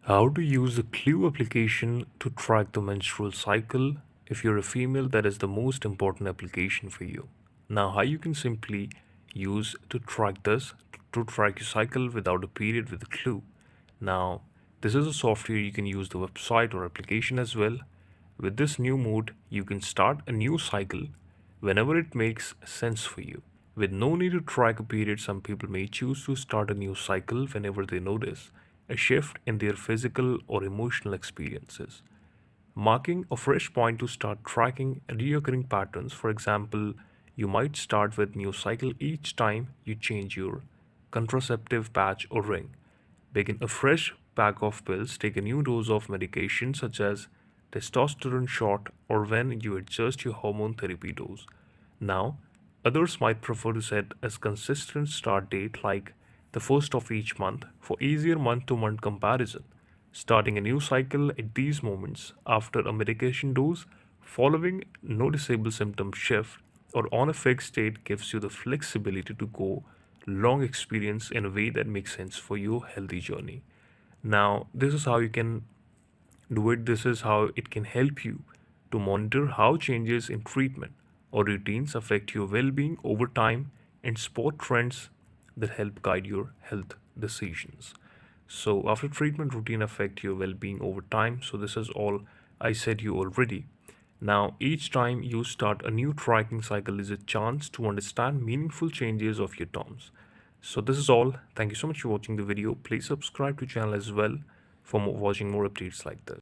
How to use the Clue application to track the menstrual cycle. If you're a female, that is the most important application for you. Now, how you can simply use to track this, to track your cycle without a period with Clue. Now, this is a software you can use the website or application as well. With this new mode, you can start a new cycle whenever it makes sense for you. With no need to track a period, some people may choose to start a new cycle whenever they notice a shift in their physical or emotional experiences, marking a fresh point to start tracking recurring patterns. For example, you might start with new cycle each time you change your contraceptive patch or ring. Begin a fresh pack of pills, take a new dose of medication such as testosterone shot, or when you adjust your hormone therapy dose. Now, others might prefer to set a consistent start date like the first of each month for easier month to month comparison. Starting a new cycle at these moments after a medication dose, following noticeable symptom shift, or on a fixed date gives you the flexibility to go long experience in a way that makes sense for your healthy journey. Now, this is how you can do it. This is how it can help you to monitor how changes in treatment or routines affect your well being over time and spot trends that help guide your health decisions. So, after treatment routine affect your well being over time. So, this is all I said you already. Now, each time you start a new tracking cycle is a chance to understand meaningful changes of your terms. So this is all. Thank you so much for watching the video. Please subscribe to channel as well for watching more updates like this.